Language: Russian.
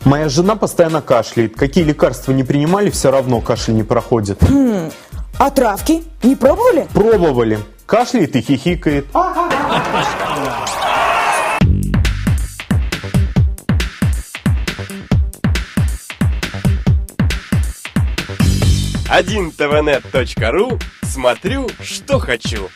Моя жена постоянно кашляет. Какие лекарства не принимали, все равно кашель не проходит. А травки? Не пробовали? Пробовали. Кашляет и хихикает. @1tvnet.ru. Смотрю, что хочу.